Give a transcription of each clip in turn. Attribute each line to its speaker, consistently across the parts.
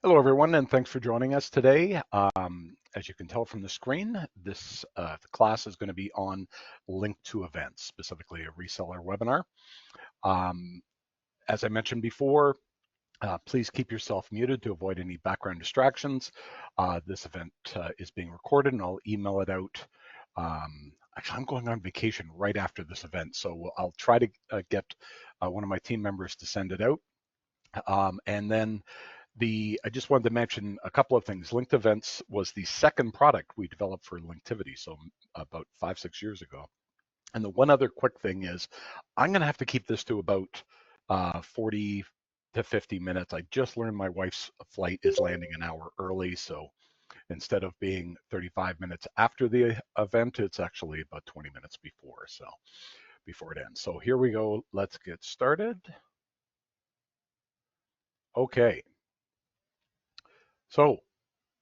Speaker 1: Hello, everyone, and thanks for joining us today. As you can tell from the screen, this class is going to be on Link2events, specifically a reseller webinar. As I mentioned before, please keep yourself muted to avoid any background distractions. This event is being recorded, and I'll email it out. Actually, I'm going on vacation right after this event, so I'll try to get one of my team members to send it out. And then I just wanted to mention a couple of things. Link2events was the second product we developed for Linktivity, so about 5-6 years ago. And the one other quick thing is I'm going to have to keep this to about 40 to 50 minutes. I just learned my wife's flight is landing an hour early, so instead of being 35 minutes after the event, it's actually about 20 minutes before it ends. So here we go. Let's get started. Okay. So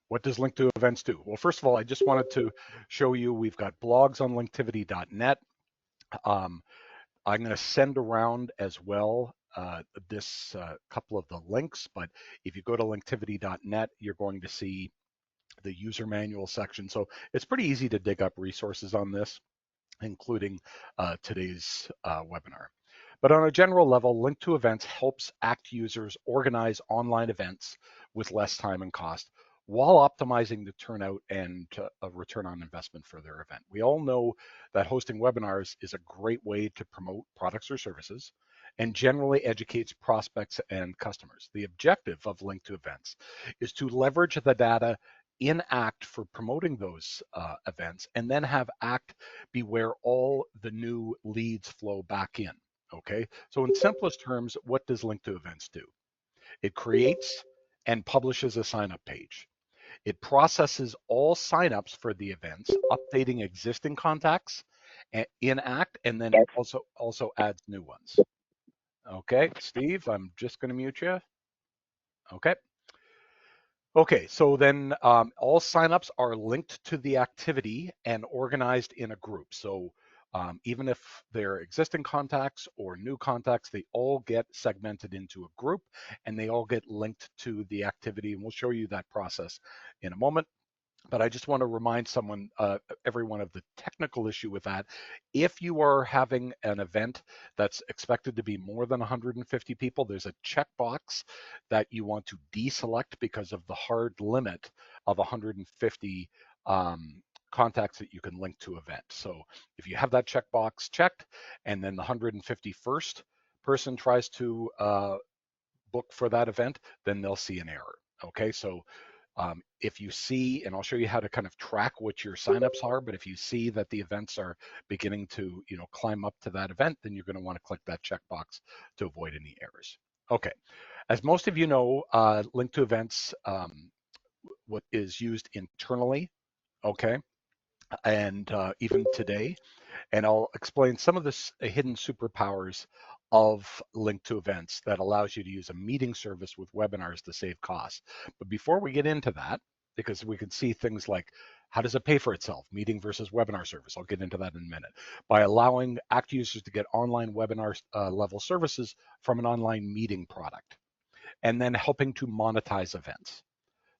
Speaker 1: what does Link2events do? Well, first of all, I just wanted to show you we've got blogs on linktivity.net. I'm going to send around as well this couple of the links, but if you go to linktivity.net, you're going to see the user manual section. So it's pretty easy to dig up resources on this, including today's webinar. But on a general level, Link2events helps ACT users organize online events with less time and cost while optimizing the turnout and a return on investment for their event. We all know that hosting webinars is a great way to promote products or services and generally educates prospects and customers. The objective of Link2events is to leverage the data in ACT for promoting those events and then have ACT be where all the new leads flow back in. Okay, so in simplest terms, what does Link2events do? It creates and publishes a sign-up page. It processes all signups for the events, updating existing contacts in ACT, and then it also adds new ones. Okay, Steve, I'm just going to mute you. Okay. Okay, so then all signups are linked to the activity and organized in a group. So even if they're existing contacts or new contacts, they all get segmented into a group and they all get linked to the activity. And we'll show you that process in a moment. But I just want to remind everyone of the technical issue with that. If you are having an event that's expected to be more than 150 people, there's a checkbox that you want to deselect because of the hard limit of 150 contacts that you can link to event. So if you have that checkbox checked and then the 151st person tries to book for that event, then they'll see an error. Okay, so if you see, and I'll show you how to kind of track what your signups are, but if you see that the events are beginning to, climb up to that event, then you're going to want to click that checkbox to avoid any errors. Okay, as most of you know, Link2events what is used internally, okay, and even today, and I'll explain some of the hidden superpowers of Link2events that allows you to use a meeting service with webinars to save costs. But before we get into that, because we can see things like how does it pay for itself, meeting versus webinar service. I'll get into that in a minute. By allowing ACT users to get online webinar level services from an online meeting product, and then helping to monetize events.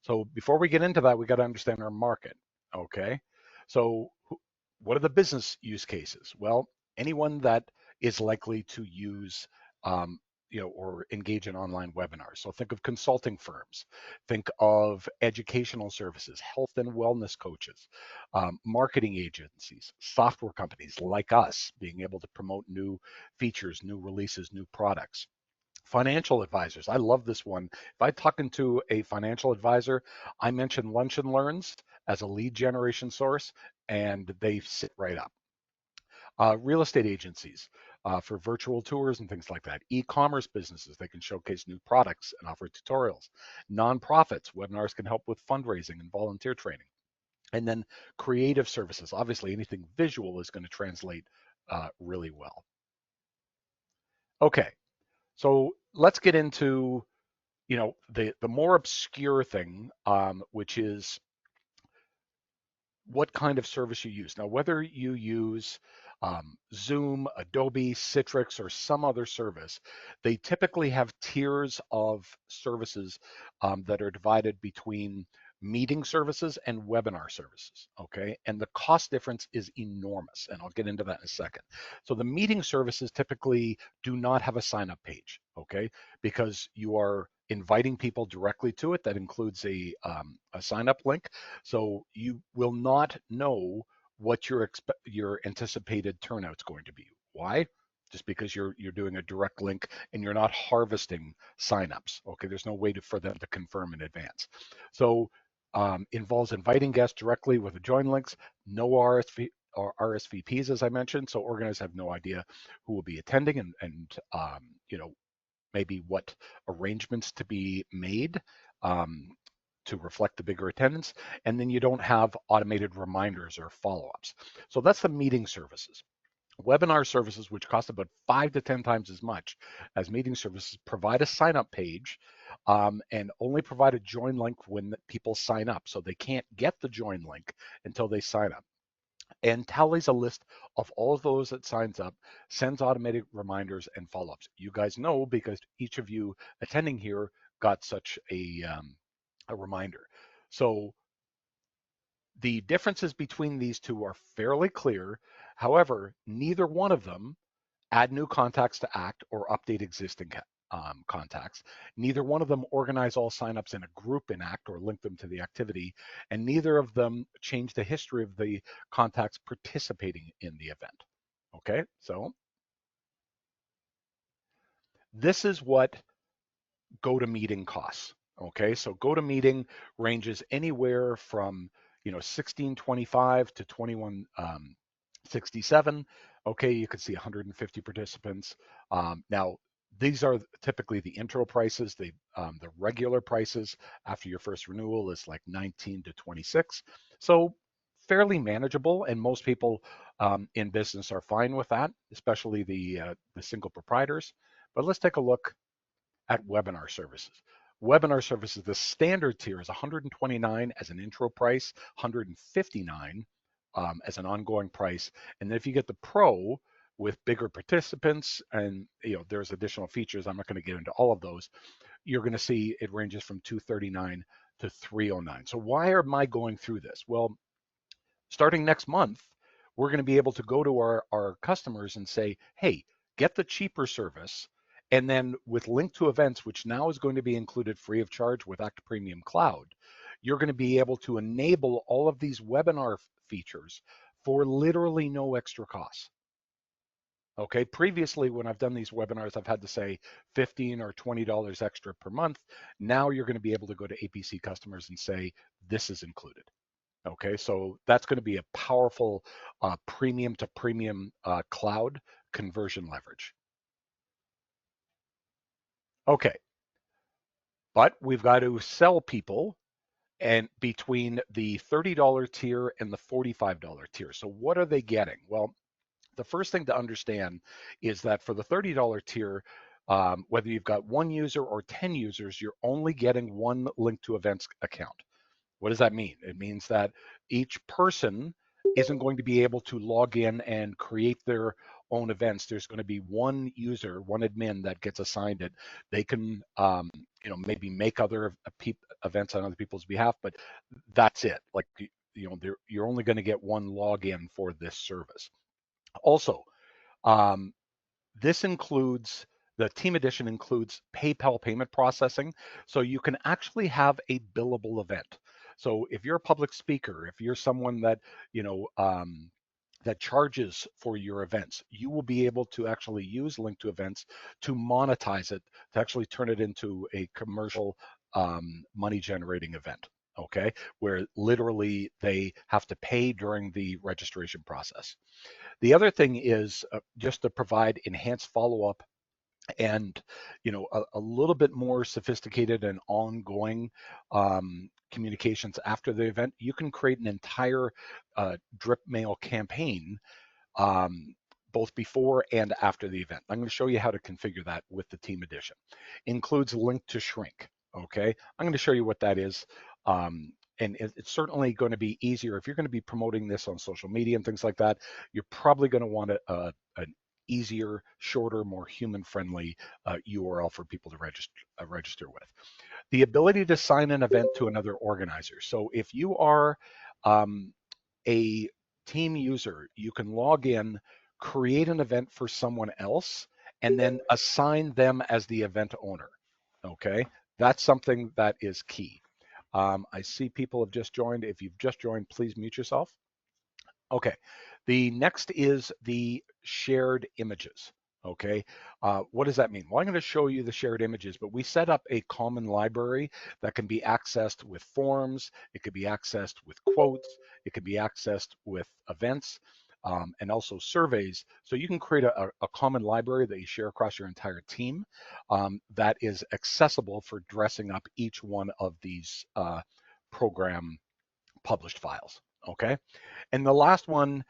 Speaker 1: So before we get into that, we got to understand our market, okay? So what are the business use cases? Well, anyone that is likely to use or engage in online webinars. So think of consulting firms, think of educational services, health and wellness coaches, marketing agencies, software companies like us being able to promote new features, new releases, new products. Financial advisors. I love this one. If I talk into a financial advisor, I mention Lunch and Learns as a lead generation source, and they sit right up. Real estate agencies for virtual tours and things like that. E-commerce businesses, they can showcase new products and offer tutorials. Nonprofits, webinars can help with fundraising and volunteer training. And then creative services. Obviously, anything visual is going to translate really well. Okay, so let's get into the more obscure thing, which is what kind of service you use. Now, whether you use Zoom, Adobe, Citrix, or some other service, they typically have tiers of services that are divided between meeting services and webinar services, okay? And the cost difference is enormous, and I'll get into that in a second. So the meeting services typically do not have a sign-up page, okay? Because you are inviting people directly to it. That includes a sign-up link. So you will not know what your anticipated turnout's going to be. Why? Just because you're doing a direct link and you're not harvesting signups. Okay, there's no way for them to confirm in advance. So involves inviting guests directly with the join links, no RSVPs, as I mentioned. So organizers have no idea who will be attending and maybe what arrangements to be made to reflect the bigger attendance. And then you don't have automated reminders or follow-ups. So that's the meeting services. Webinar services, which cost about 5 to 10 times as much as meeting services, provide a sign-up page and only provide a join link when people sign up. So they can't get the join link until they sign up, and tallies a list of all of those that signs up, sends automated reminders and follow-ups. You guys know because each of you attending here got such a reminder. So the differences between these two are fairly clear. However, neither one of them add new contacts to ACT or update existing contacts. Neither one of them organize all signups in a group in ACT or link them to the activity, and neither of them change the history of the contacts participating in the event. Okay, so this is what GoToMeeting costs. Okay, so GoToMeeting ranges anywhere from 1625 to 2167. Okay, you can see 150 participants. Now, these are typically the intro prices. The regular prices after your first renewal is like 19 to 26. So fairly manageable, and most people in business are fine with that, especially the single proprietors. But let's take a look at webinar services. Webinar services, the standard tier is 129 as an intro price, 159 as an ongoing price. And then if you get the pro with bigger participants and there's additional features, I'm not going to get into all of those, you're going to see it ranges from 239 to 309. So why am I going through this? Well, starting next month, we're going to be able to go to our customers and say, hey, get the cheaper service. And then with Link2events, which now is going to be included free of charge with ACT Premium Cloud, you're going to be able to enable all of these webinar features for literally no extra cost. Okay, previously when I've done these webinars, I've had to say $15 or $20 extra per month. Now you're going to be able to go to APC customers and say, this is included. Okay, so that's going to be a powerful premium to premium cloud conversion leverage. Okay, but we've got to sell people and between the $30 tier and the $45 tier. So what are they getting? Well, the first thing to understand is that for the $30 tier, whether you've got 1 user or 10 users, you're only getting one Link2events account. What does that mean? It means that each person isn't going to be able to log in and create their own events. There's going to be one user, one admin that gets assigned it. They can, maybe make other events on other people's behalf, but that's it. Like, you're only going to get one login for this service. Also, this includes, the team edition includes PayPal payment processing, so you can actually have a billable event. So if you're a public speaker, if you're someone that, that charges for your events, you will be able to actually use Link2events to monetize it, to actually turn it into a commercial money generating event, okay? Where literally they have to pay during the registration process. The other thing is just to provide enhanced follow-up and a little bit more sophisticated and ongoing communications after the event. You can create an entire drip mail campaign both before and after the event. I'm going to show you how to configure that with the team edition. Includes link to shrink. Okay, I'm going to show you what that is and it's certainly going to be easier if you're going to be promoting this on social media and things like that. You're probably going to want an easier, shorter, more human-friendly URL for people to register with. The ability to sign an event to another organizer. So if you are a team user, you can log in, create an event for someone else, and then assign them as the event owner. Okay, that's something that is key. I see people have just joined. If you've just joined, please mute yourself. Okay, the next is the shared images. Okay, what does that mean? Well, I'm going to show you the shared images, but we set up a common library that can be accessed with forms, it could be accessed with quotes, it can be accessed with events, and also surveys. So you can create a common library that you share across your entire team that is accessible for dressing up each one of these program published files. Okay. And the last one,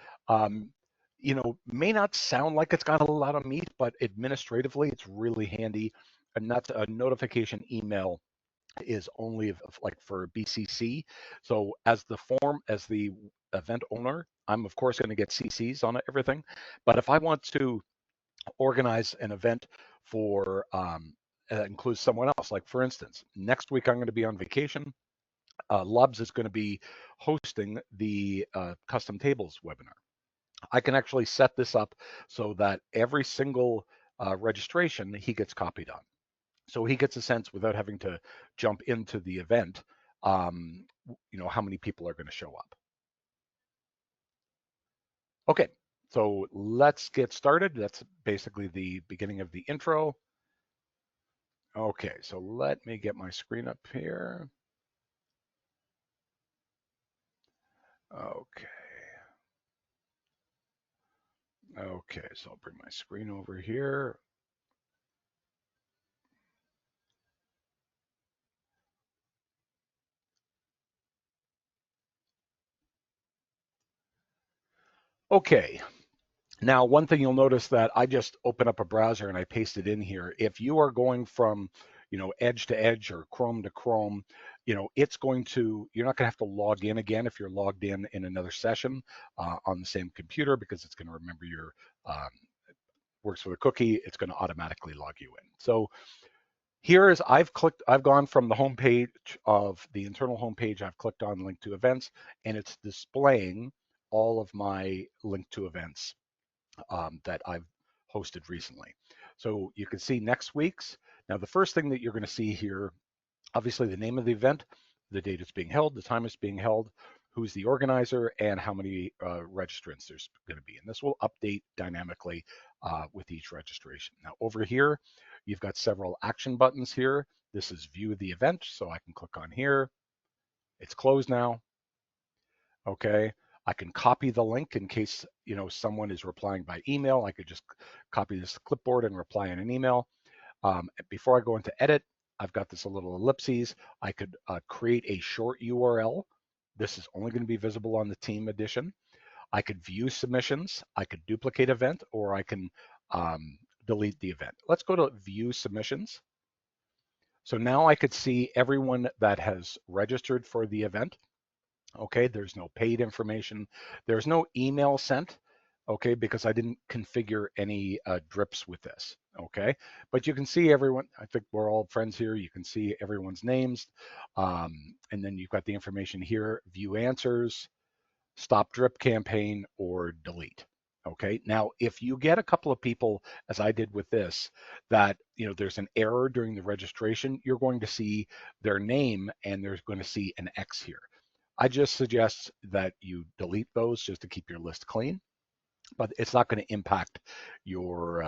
Speaker 1: may not sound like it's got a lot of meat, but administratively, it's really handy. And that's a notification email is only like for BCC. So as the event owner, I'm of course going to get CCs on everything. But if I want to organize an event for that includes someone else, like for instance, next week I'm going to be on vacation. Lubs is going to be hosting the custom tables webinar. I can actually set this up so that every single registration he gets copied on. So he gets a sense without having to jump into the event, how many people are going to show up. Okay, so let's get started. That's basically the beginning of the intro. Okay, so let me get my screen up here. Okay. Okay, so I'll bring my screen over here. Okay, now one thing you'll notice that I just open up a browser and I paste it in here. If you are going from, Edge to Edge or Chrome to Chrome, you're not going to have to log in again if you're logged in another session on the same computer, because it's going to remember your works with a cookie. It's going to automatically log you in. So here is I've gone from the homepage of the internal homepage. I've clicked on Link to Events, and it's displaying all of my Link to Events that I've hosted recently. So you can see next week's. Now, the first thing that you're going to see here, obviously the name of the event, the date it's being held, the time it's being held, who's the organizer, and how many registrants there's going to be. And this will update dynamically with each registration. Now, over here, you've got several action buttons here. This is view the event, so I can click on here. It's closed now. Okay. I can copy the link in case, someone is replying by email. I could just copy this clipboard and reply in an email. Before I go into edit, I've got this little ellipses. I could create a short URL. This is only going to be visible on the team edition. I could view submissions. I could duplicate event, or I can delete the event. Let's go to view submissions. So now I could see everyone that has registered for the event. Okay, there's no paid information. There's no email sent, okay, because I didn't configure any drips with this, okay? But you can see everyone, I think we're all friends here. You can see everyone's names. And then you've got the information here, view answers, stop drip campaign, or delete. Okay, now if you get a couple of people, as I did with this, that there's an error during the registration, you're going to see their name and there's going to see an X here. I just suggest that you delete those just to keep your list clean, but it's not going to impact your,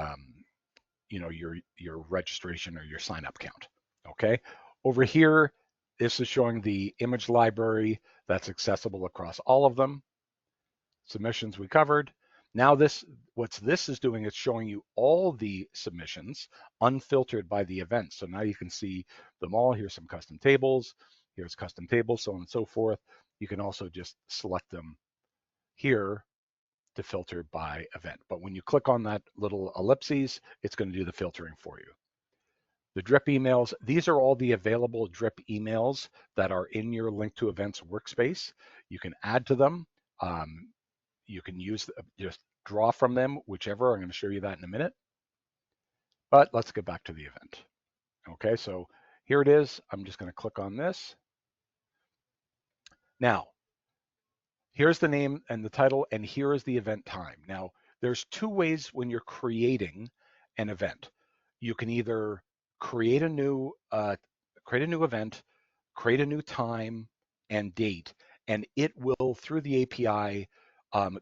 Speaker 1: your registration or your sign up count. Okay. Over here, this is showing the image library that's accessible across all of them. Submissions we covered. Now what this is doing is showing you all the submissions unfiltered by the event. So now you can see them all. Here's some custom tables. Here's custom tables, so on and so forth. You can also just select them here to filter by event. But when you click on that little ellipses, it's going to do the filtering for you. The drip emails, these are all the available drip emails that are in your Link2events workspace. You can add to them. You can use, just draw from them, whichever. I'm going to show you that in a minute. But let's get back to the event. Okay, so here it is. I'm just going to click on this. Now, here's the name and the title, and here is the event time. Now, there's two ways when you're creating an event. You can either create a new event, create a new time and date, and it will, through the API,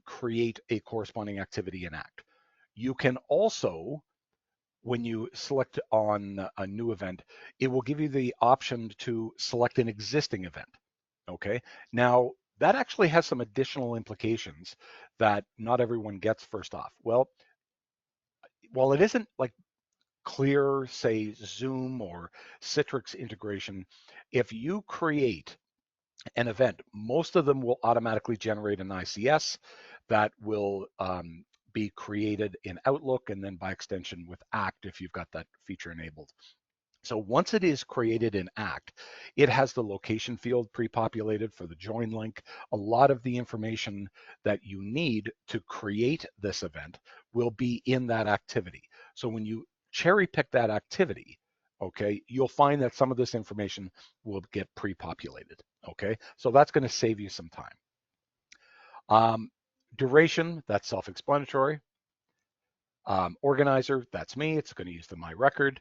Speaker 1: create a corresponding activity and act. You can also, when you select on a new event, it will give you the option to select an existing event. Okay, now that actually has some additional implications that not everyone gets. First off, well, while it isn't like clear, say, Zoom or Citrix integration, if you create an event, most of them will automatically generate an ICS that will be created in Outlook and then by extension with Act if you've got that feature enabled. So once it is created in Act, it has the location field pre-populated for the join link. A lot of the information that you need to create this event will be in that activity. So when you cherry pick that activity, okay, you'll find that some of this information will get pre-populated, okay? So that's going to save you some time. Duration, that's self-explanatory. Organizer, that's me. It's going to use the My Record.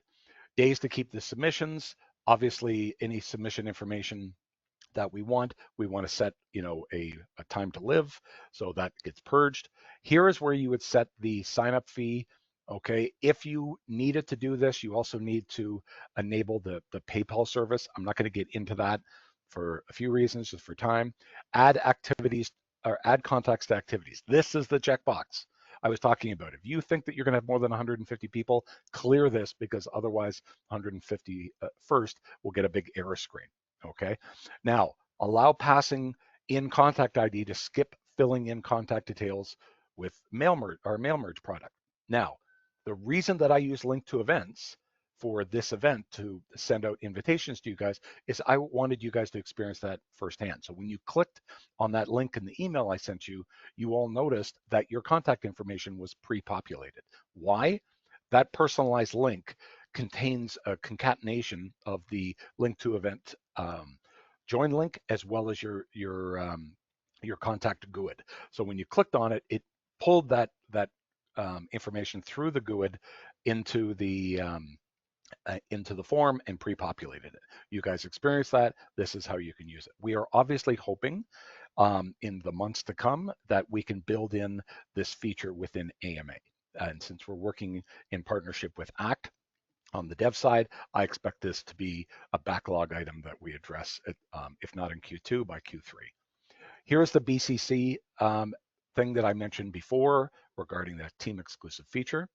Speaker 1: Days to keep the submissions. Obviously, any submission information that we want to set, a time to live, so that gets purged. Here is where you would set the sign up fee. Okay, if you needed to do this, you also need to enable the PayPal service. I'm not going to get into that for a few reasons, just for time. Add activities or add contacts to activities. This is the checkbox I was talking about. If you think that you're going to have more than 150 people, clear this, because otherwise 150 first will get a big error screen. Okay. Now, allow passing in contact ID to skip filling in contact details with mail merge product. Now, the reason that I use Link2events for this event to send out invitations to you guys is I wanted you guys to experience that firsthand. So when you clicked on that link in the email I sent you, you all noticed that your contact information was pre-populated. Why? That personalized link contains a concatenation of the Link2event join link as well as your contact GUID. So when you clicked on it, it pulled that information through the GUID into the form and pre-populated it. You guys experience that. This is how you can use it. We are obviously hoping in the months to come that we can build in this feature within AMA. And since we're working in partnership with ACT on the dev side, I expect this to be a backlog item that we address, if not in Q2, by Q3. Here's the BCC thing that I mentioned before regarding that team exclusive feature.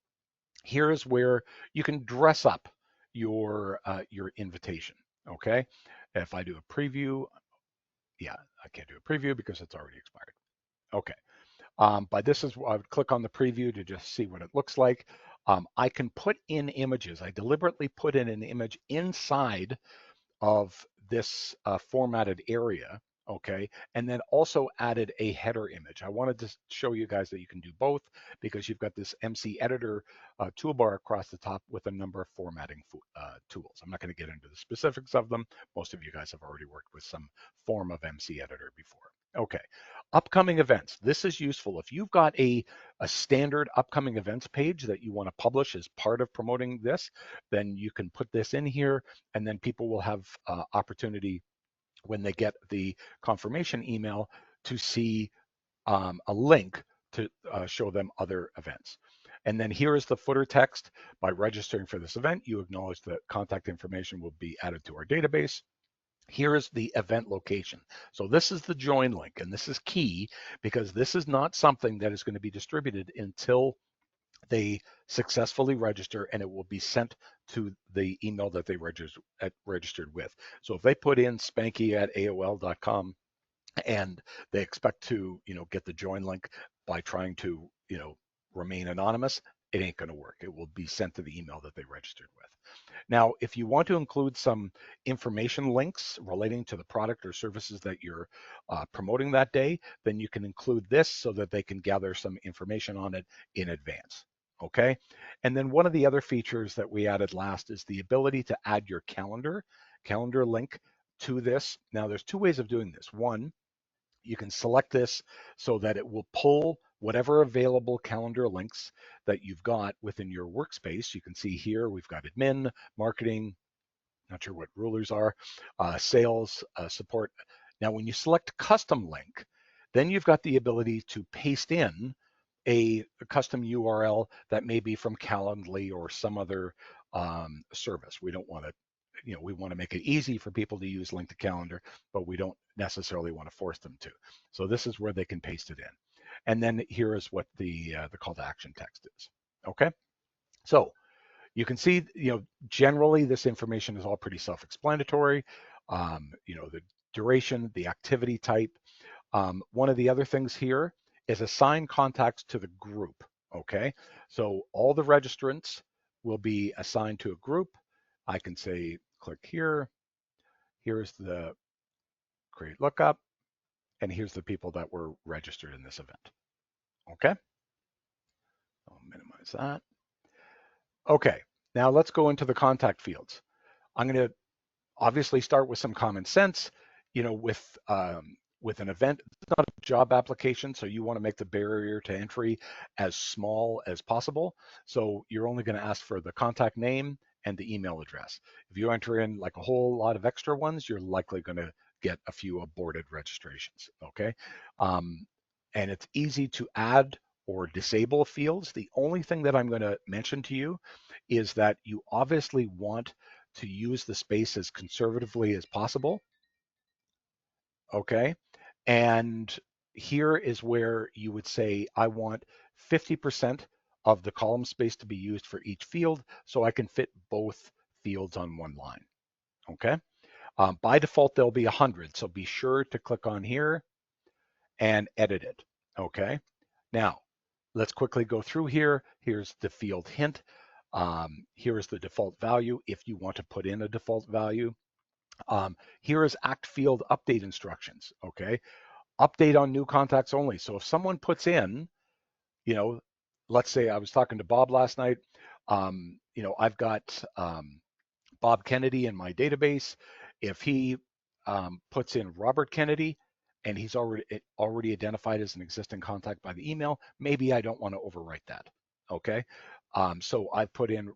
Speaker 1: Here is where you can dress up your invitation. Okay, if I do a preview, yeah, I can't do a preview because it's already expired. Okay, but this is, I would click on the preview to just see what it looks like. I can put in images. I deliberately put in an image inside of this formatted area, okay, and then also added a header image. I wanted to show you guys that you can do both because you've got this MC editor toolbar across the top with a number of formatting tools. I'm not going to get into the specifics of them. Most of you guys have already worked with some form of MC editor before. Okay, upcoming events. This is useful. If you've got a standard upcoming events page that you want to publish as part of promoting this, then you can put this in here, and then people will have opportunity when they get the confirmation email to see a link to show them other events. And then here is the footer text. By registering for this event, you acknowledge that contact information will be added to our database. Here is the event location. So this is the join link, and this is key because this is not something that is going to be distributed until they successfully register, and it will be sent to the email that they registered with. So if they put in spanky@aol.com and they expect to, get the join link by trying to, remain anonymous, it ain't going to work. It will be sent to the email that they registered with. Now, if you want to include some information links relating to the product or services that you're promoting that day, then you can include this so that they can gather some information on it in advance. Okay. And then one of the other features that we added last is the ability to add your calendar link to this. Now, there's two ways of doing this. One, you can select this so that it will pull whatever available calendar links that you've got within your workspace. You can see here we've got admin, marketing, not sure what rulers are, sales, support. Now, when you select custom link, then you've got the ability to paste in a custom URL that may be from Calendly or some other service. We don't want to, we want to make it easy for people to use Link to Calendar, but we don't necessarily want to force them to. So this is where they can paste it in. And then here is what the call to action text is. Okay, so you can see, generally this information is all pretty self-explanatory. The duration, the activity type. One of the other things here is assign contacts to the group. Okay, so all the registrants will be assigned to a group. I can say, click here. Here's the create lookup, and here's the people that were registered in this event. Okay, I'll minimize that. Okay, now let's go into the contact fields. I'm going to obviously start with some common sense. With an event, it's not a job application, so you want to make the barrier to entry as small as possible. So you're only going to ask for the contact name and the email address. If you enter in like a whole lot of extra ones, you're likely going to get a few aborted registrations. Okay, and it's easy to add or disable fields. The only thing that I'm going to mention to you is that you obviously want to use the space as conservatively as possible. Okay, and here is where you would say, I want 50% of the column space to be used for each field so I can fit both fields on one line. Okay, by default, there'll be 100. So be sure to click on here and edit it. Okay, now let's quickly go through here. Here's the field hint. Here is the default value if you want to put in a default value. Here is act field update instructions. Okay, update on new contacts only. So if someone puts in, let's say I was talking to Bob last night, I've got Bob Kennedy in my database. If he puts in Robert Kennedy and he's already identified as an existing contact by the email, maybe I don't want to overwrite that. Okay, so I put in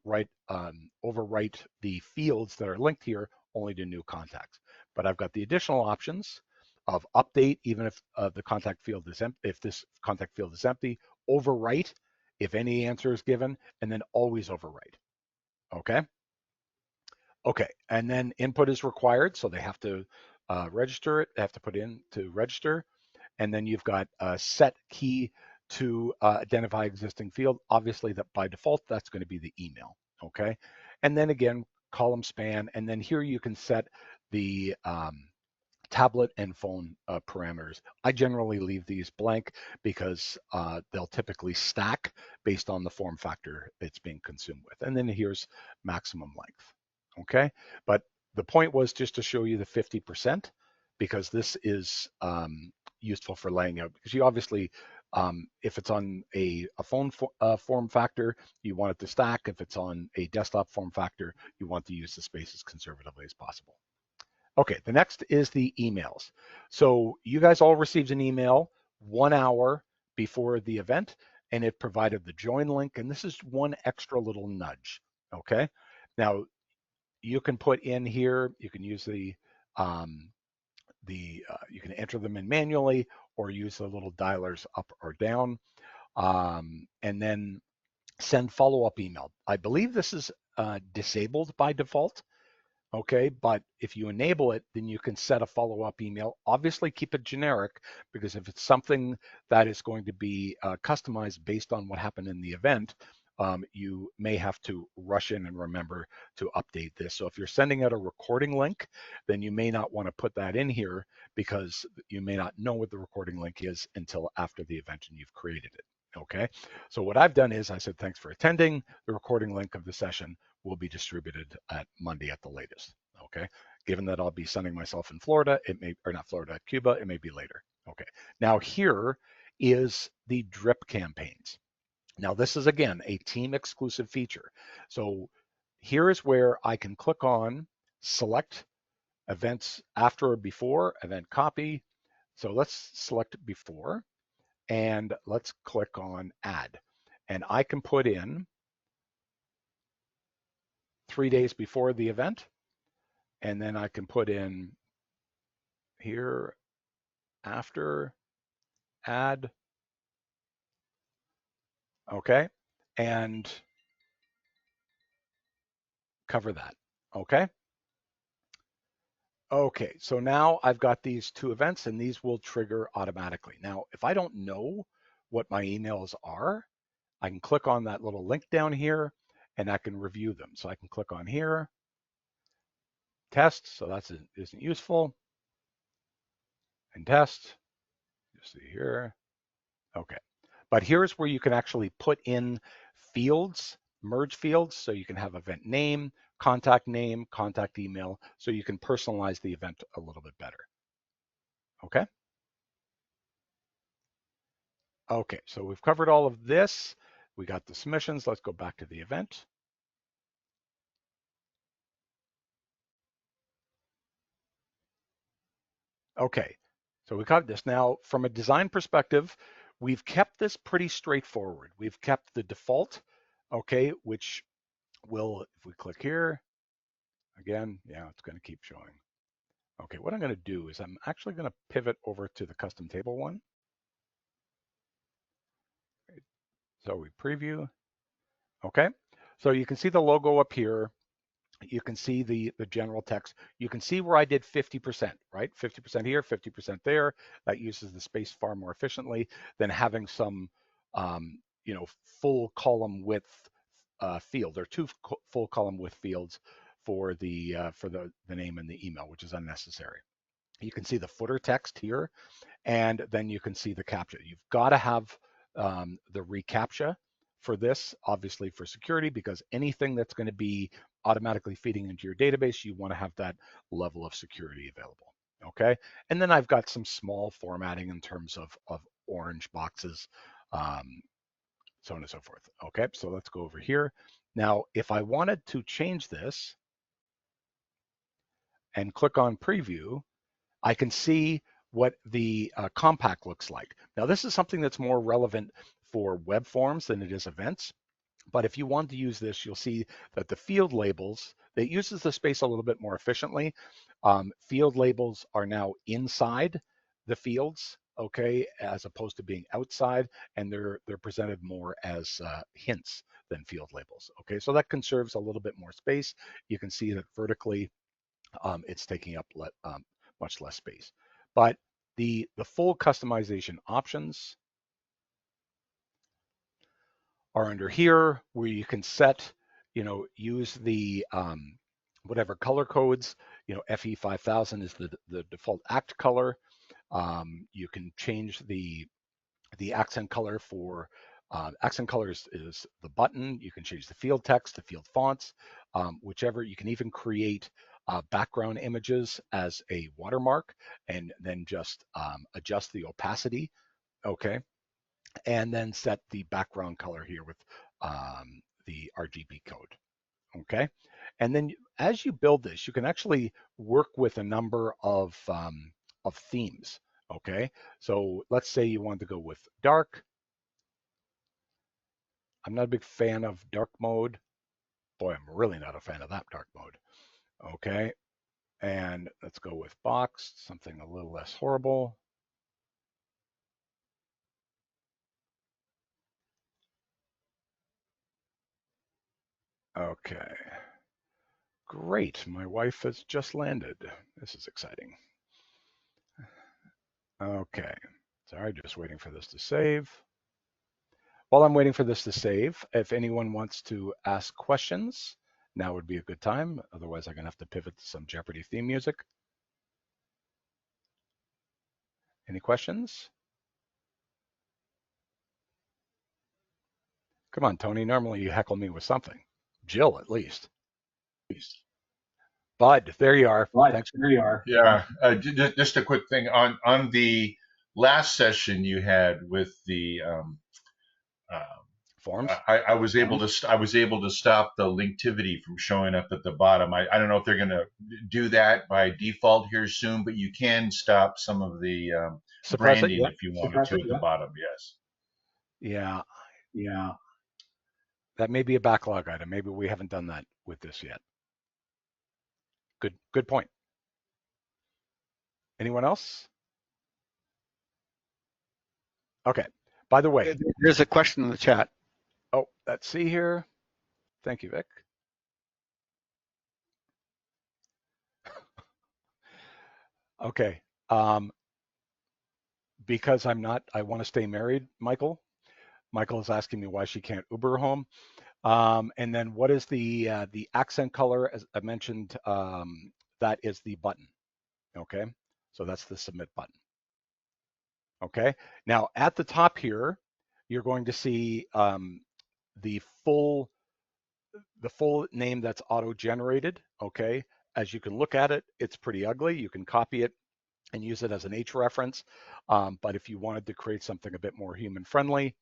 Speaker 1: overwrite the fields that are linked here only to new contacts. But I've got the additional options of update even if the contact field is empty, if this contact field is empty, overwrite if any answer is given, and then always overwrite. Okay. Okay, and then input is required, so they have to register it. They have to put in to register, and then you've got a set key to identify existing field. Obviously, that by default, that's going to be the email. Okay, and then again, column span, and then here you can set the tablet and phone parameters. I generally leave these blank because they'll typically stack based on the form factor it's being consumed with. And then here's maximum length. Okay, but the point was just to show you the 50% because this is useful for laying out, because you obviously, if it's on a phone form factor, you want it to stack. If it's on a desktop form factor, you want to use the space as conservatively as possible. Okay, the next is the emails. So you guys all received an email 1 hour before the event, and it provided the join link, and this is one extra little nudge. Okay, now you can put in here, you can use you can enter them in manually or use the little dialers up or down, and then send follow-up email. I believe this is disabled by default. Okay, but if you enable it, then you can set a follow-up email. Obviously, keep it generic, because if it's something that is going to be customized based on what happened in the event, you may have to rush in and remember to update this. So if you're sending out a recording link, then you may not want to put that in here because you may not know what the recording link is until after the event and you've created it. Okay, so what I've done is I said, thanks for attending. The recording link of the session will be distributed at Monday at the latest. Okay, given that I'll be sending myself in Florida, it may, or not Florida, Cuba, it may be later. Okay, now here is the drip campaigns. Now this is again a team exclusive feature. So here is where I can click on select events after or before, event copy. So let's select before and let's click on add. And I can put in 3 days before the event, and then I can put in here after, add, okay, and cover that, okay? Okay, so now I've got these 2 events and these will trigger automatically. Now, if I don't know what my emails are, I can click on that little link down here and I can review them. So I can click on here, test, so that isn't useful, and test, you see here, okay. But here's where you can actually put in fields, merge fields, so you can have event name, contact email, so you can personalize the event a little bit better, okay? Okay, so we've covered all of this. We got the submissions. Let's go back to the event. Okay, so we got this. Now, from a design perspective, we've kept this pretty straightforward. We've kept the default, okay, which will, if we click here, again, yeah, it's going to keep showing. Okay, what I'm going to do is I'm actually going to pivot over to the custom table one. So we preview. Okay, so you can see the logo up here. You can see the general text. You can see where I did 50%, right? 50% here, 50% there. That uses the space far more efficiently than having some, you know, full column width field or 2 full column width fields for the name and the email, which is unnecessary. You can see the footer text here, and then you can see the CAPTCHA. You've got to have the reCAPTCHA for this, obviously for security, because anything that's going to be automatically feeding into your database, you want to have that level of security available. Okay, and then I've got some small formatting in terms of orange boxes, so on and so forth. Okay, so let's go over here. Now, if I wanted to change this and click on preview, I can see what the compact looks like. Now, this is something that's more relevant for web forms than it is events. But if you want to use this, you'll see that the field labels, it uses the space a little bit more efficiently. Field labels are now inside the fields, okay, as opposed to being outside, and they're presented more as hints than field labels, okay? So that conserves a little bit more space. You can see that vertically, it's taking up much less space. But the full customization options are under here, where you can set, you know, use the whatever color codes. You know, FE 5000 is the default act color. You can change the accent color for accent color is the button. You can change the field text, the field fonts, whichever. You can even create background images as a watermark and then just adjust the opacity, okay? And then set the background color here with the RGB code, okay? And then as you build this, you can actually work with a number of themes, okay? So let's say you want to go with dark. I'm not a big fan of dark mode. Boy, I'm really not a fan of that dark mode, okay? And let's go with box, something a little less horrible. Okay. Great, my wife has just landed. This is exciting. Okay, sorry, just waiting for this to save. While I'm waiting for this to save, if anyone wants to ask questions, now would be a good time. Otherwise, I'm gonna have to pivot to some Jeopardy theme music. Any questions? Come on, Tony. Normally you heckle me with something. Jill, at least. Bud, there you are. Thanks.
Speaker 2: There you are.
Speaker 3: Yeah, just a quick thing on the last session you had with the
Speaker 1: Forms.
Speaker 3: I was able to stop the Linktivity from showing up at the bottom. I don't know if they're going to do that by default here soon, but you can stop some of the
Speaker 1: Suppress it.
Speaker 3: branding
Speaker 1: Yeah.
Speaker 3: if you wanted to at the bottom. Yes.
Speaker 1: Yeah.
Speaker 2: Yeah.
Speaker 1: That may be a backlog item. Maybe we haven't done that with this yet. Good point. Anyone else? Okay. By the way,
Speaker 4: there's a question in the chat.
Speaker 1: Oh, let's see here. Thank you, Vic. Okay. Because I want to stay married, Michael. Michael is asking me why she can't Uber home. And then what is the accent color? As I mentioned, that is the button. Okay. So that's the submit button. Okay. Now at the top here, you're going to see the full name that's auto-generated. Okay. As you can look at it, it's pretty ugly. You can copy it and use it as an H reference. But if you wanted to create something a bit more human friendly,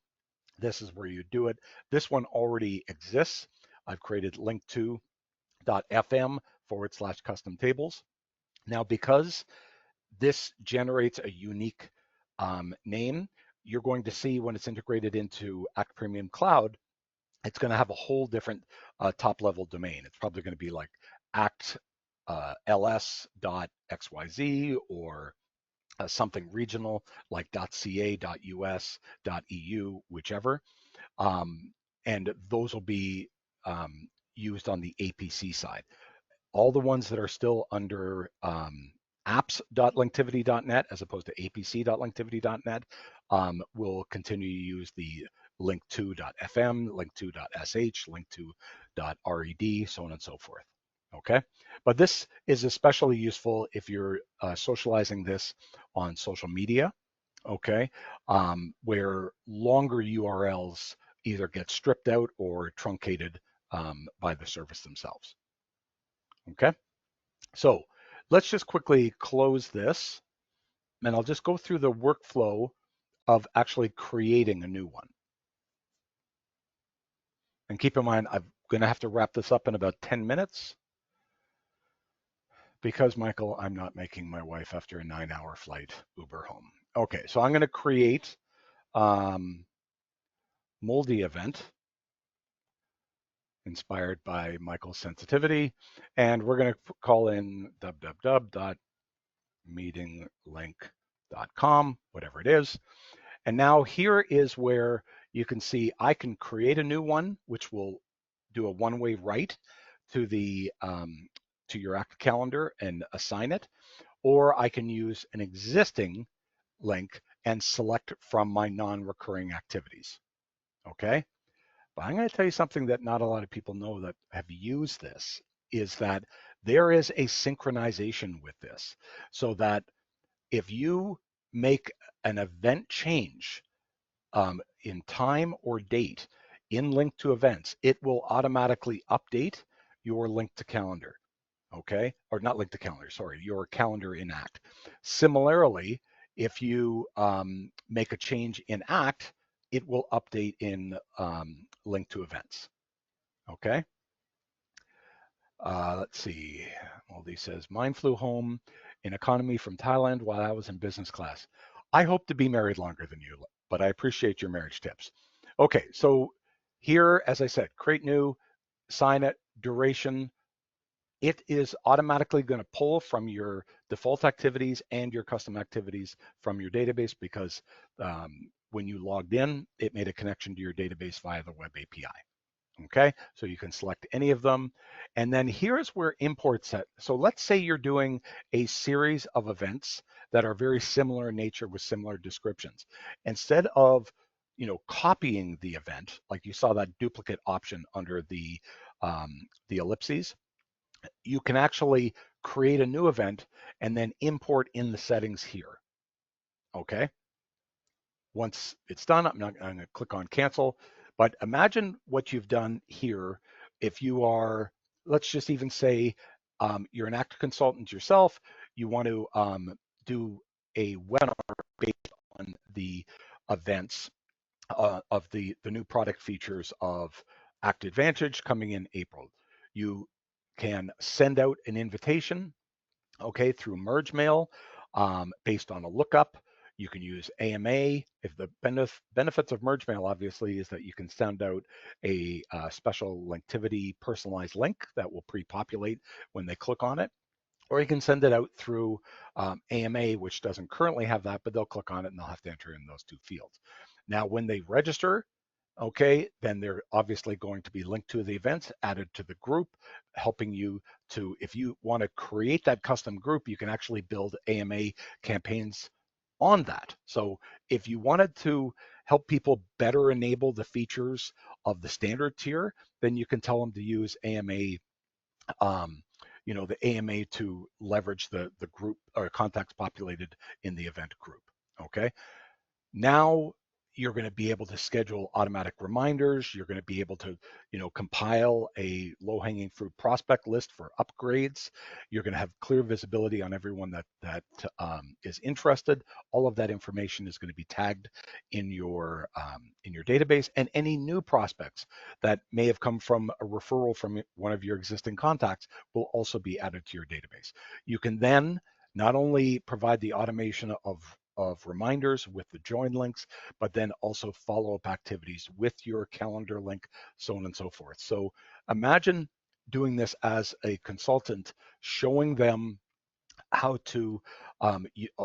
Speaker 1: this is where you do it. This one already exists. I've created link2.fm/custom tables. Now, because this generates a unique name, you're going to see when it's integrated into Act Premium Cloud, it's going to have a whole different top level domain. It's probably going to be like act ls.xyz or something regional like .ca, .us, .eu, whichever. And those will be used on the APC side. All the ones that are still under apps.linktivity.net as opposed to apc.linktivity.net will continue to use the link2.fm, link2.sh, link2.red, so on and so forth. Okay, but this is especially useful if you're socializing this on social media, okay, where longer URLs either get stripped out or truncated by the service themselves. Okay, so let's just quickly close this, and I'll just go through the workflow of actually creating a new one. And keep in mind, I'm going to have to wrap this up in about 10 minutes because, Michael, I'm not making my wife after a 9-hour flight Uber home. Okay, so I'm going to create moldy event inspired by Michael's sensitivity, and we're going to call in www.meetinglink.com, whatever it is. And now here is where you can see I can create a new one, which will do a one-way write to the to your Act calendar and assign it, or I can use an existing link and select from my non-recurring activities. Okay, but I'm going to tell you something that not a lot of people know that have used this, is that there is a synchronization with this, so that if you make an event change in time or date in Link2events, it will automatically update your link to calendar, okay? Or not link to calendar, sorry, your calendar in Act. Similarly, if you make a change in Act, it will update in Link2events, okay? Let's see, Moldy says, mine flew home in economy from Thailand while I was in business class. I hope to be married longer than you, but I appreciate your marriage tips. Okay, so here, as I said, create new, sign it, duration. It is automatically going to pull from your default activities and your custom activities from your database because when you logged in, it made a connection to your database via the web API. Okay, so you can select any of them. And then here's where import set. So let's say you're doing a series of events that are very similar in nature with similar descriptions. Instead of copying the event, like you saw that duplicate option under the ellipses, you can actually create a new event and then import in the settings here. Okay. Once it's done, I'm going to click on cancel. But imagine what you've done here. If you are, let's just even say you're an active consultant yourself, you want to do a webinar based on the events of the new product features of ActAdvantage coming in April. You can send out an invitation, okay, through merge mail based on a lookup. You can use AMA. If the benefits of merge mail, obviously, is that you can send out a special Linktivity personalized link that will pre-populate when they click on it. Or you can send it out through AMA, which doesn't currently have that, but they'll click on it and they'll have to enter in those two fields. Now, when they register, okay, then they're obviously going to be linked to the events, added to the group, helping you to, if you want to create that custom group, you can actually build AMA campaigns on that. So if you wanted to help people better enable the features of the standard tier, then you can tell them to use AMA, the AMA to leverage the group or contacts populated in the event group, okay? Now you're going to be able to schedule automatic reminders. You're going to be able to, compile a low-hanging fruit prospect list for upgrades. You're going to have clear visibility on everyone that is interested. All of that information is going to be tagged in your database, and any new prospects that may have come from a referral from one of your existing contacts will also be added to your database. You can then not only provide the automation of reminders with the join links, but then also follow-up activities with your calendar link, so on and so forth. So imagine doing this as a consultant, showing them how to,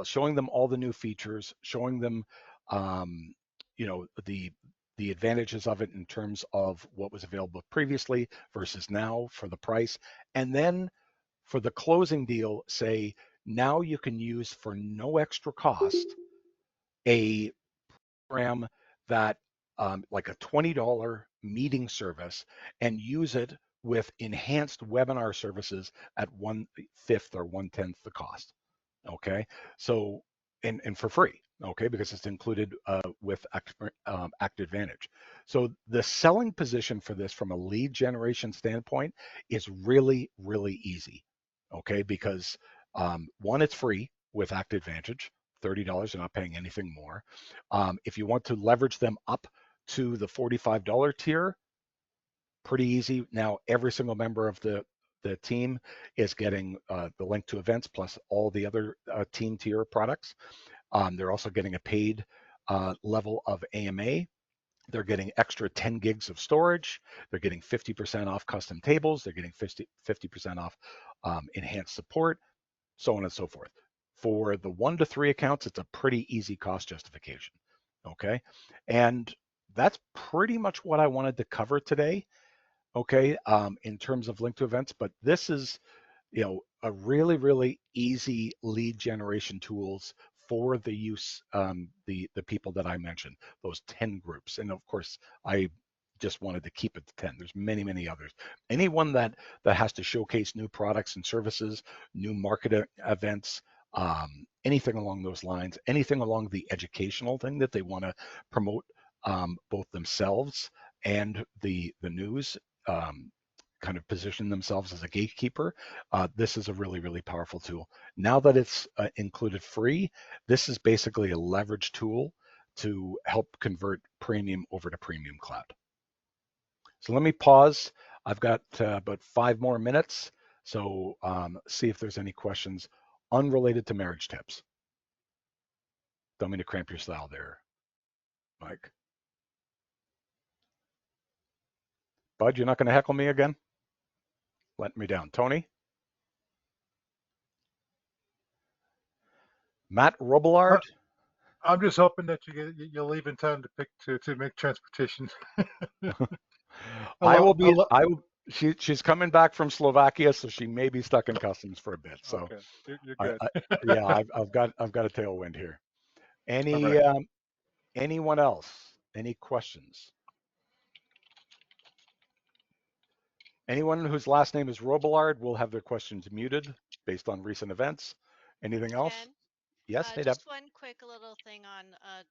Speaker 1: showing them all the new features, showing them, the advantages of it in terms of what was available previously versus now for the price, and then for the closing deal, say, now you can use for no extra cost a program that like a $20 meeting service and use it with enhanced webinar services at 1/5 or 1/10 the cost. Okay, so and for free, okay, because it's included with ActAdvantage. So the selling position for this from a lead generation standpoint is really, really easy, okay, because one, it's free with ActAdvantage, $30, you're not paying anything more. If you want to leverage them up to the $45 tier, pretty easy. Now, every single member of the team is getting the Link2events plus all the other team tier products. They're also getting a paid level of AMA. They're getting extra 10 gigs of storage. They're getting 50% off custom tables. They're getting 50% off enhanced support, so on and so forth. For the 1 to 3 accounts, it's a pretty easy cost justification. Okay. And that's pretty much what I wanted to cover today. Okay. In terms of Link2events, but this is, a really, really easy lead generation tools for the use, the people that I mentioned, those 10 groups. And of course, I just wanted to keep it to 10. There's many, many others. Anyone that has to showcase new products and services, new market events, anything along those lines, anything along the educational thing that they want to promote, both themselves and the news, kind of position themselves as a gatekeeper, this is a really, really powerful tool. Now that it's included free, this is basically a leverage tool to help convert premium over to premium cloud. So let me pause. I've got about 5 more minutes. So see if there's any questions unrelated to marriage tips. Don't mean to cramp your style there, Mike. Bud, you're not going to heckle me again? Let me down. Tony? Matt Robillard?
Speaker 2: I'm just hoping that you'll leave in time to make transportation.
Speaker 1: She's coming back from Slovakia, so she may be stuck in customs for a bit. So
Speaker 2: okay. You're good.
Speaker 1: Yeah, I've got a tailwind here. Anyone else? Any questions? Anyone whose last name is Robillard will have their questions muted based on recent events. Anything else? Yes, hey, Deb.
Speaker 4: Just one quick little thing on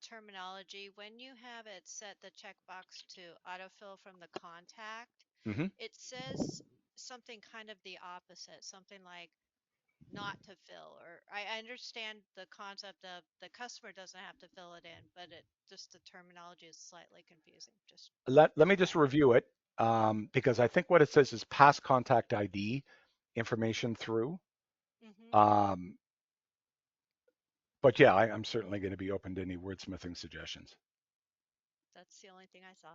Speaker 4: terminology. When you have it set the checkbox to autofill from the contact,
Speaker 1: Mm-hmm.
Speaker 4: it says something kind of the opposite, something like not to fill. Or I understand the concept of the customer doesn't have to fill it in, but it just the terminology is slightly confusing. Just
Speaker 1: Let me just
Speaker 4: FYI.
Speaker 1: review it because I think what it says is pass contact ID information through.
Speaker 4: Mm-hmm.
Speaker 1: Um, but yeah, I'm certainly going to be open to any wordsmithing suggestions.
Speaker 4: That's the only thing I saw.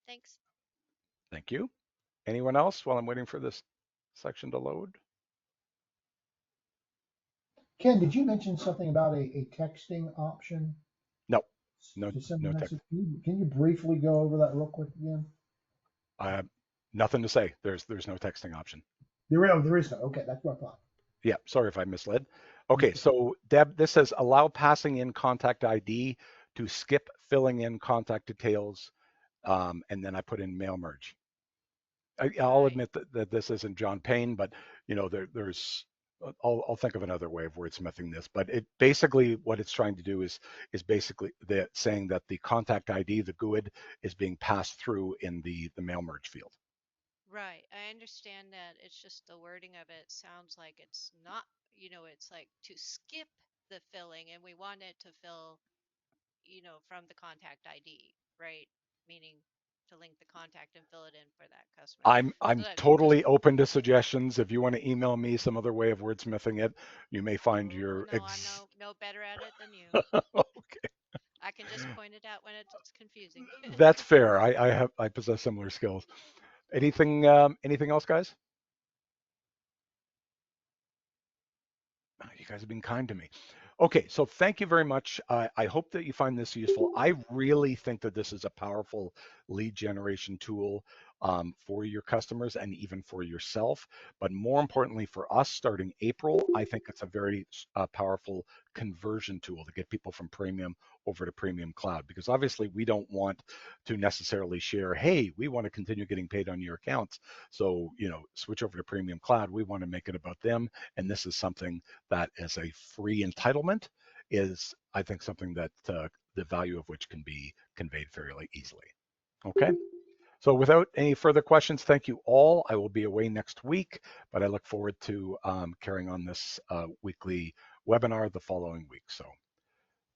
Speaker 4: Thanks.
Speaker 1: Thank you. Anyone else while I'm waiting for this section to load?
Speaker 5: Ken, did you mention something about a texting option
Speaker 1: No, no,
Speaker 5: to send a
Speaker 1: no tech.
Speaker 5: message? Can you briefly go over that real quick again?
Speaker 1: Nothing to say. There's no texting option.
Speaker 5: There is no. Okay, that's what I thought.
Speaker 1: Yeah, sorry if I misled. Okay, so Deb, this says allow passing in contact ID to skip filling in contact details, and then I put in mail merge. I'll
Speaker 4: Right.
Speaker 1: admit that this isn't John Payne, but you know there's I'll think of another way of wordsmithing this. But it basically what it's trying to do is basically saying that the contact ID, the GUID, is being passed through in the mail merge field.
Speaker 4: Right. I understand that. It's just the wording of it sounds like it's not, it's like to skip the filling and we want it to fill, from the contact ID, right? Meaning to link the contact and fill it in for that customer. So
Speaker 1: I'm
Speaker 4: that just,
Speaker 1: totally open to suggestions. If you want to email me some other way of wordsmithing it, you may find
Speaker 4: oh
Speaker 1: your
Speaker 4: no, I'm no better at it than you.
Speaker 1: Okay,
Speaker 4: I can just point it out when it's confusing.
Speaker 1: that's fair. I possess similar skills. Anything else, guys? Oh, you guys have been kind to me. Okay, so thank you very much. I hope that you find this useful. I really think that this is a powerful lead generation tool for your customers and even for yourself. But more importantly, for us starting April, I think it's a very powerful conversion tool to get people from premium over to premium cloud. Because obviously, we don't want to necessarily share, hey, we want to continue getting paid on your accounts. So, switch over to premium cloud. We want to make it about them. And this is something that as a free entitlement is, I think, something that the value of which can be conveyed fairly easily. Okay. So without any further questions, thank you all. I will be away next week, but I look forward to carrying on this weekly webinar the following week. So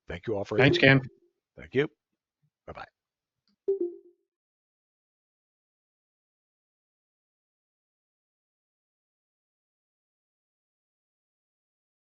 Speaker 1: thank you all for
Speaker 6: Thanks,
Speaker 1: attending.
Speaker 6: Ken.
Speaker 1: Thank you. Bye-bye.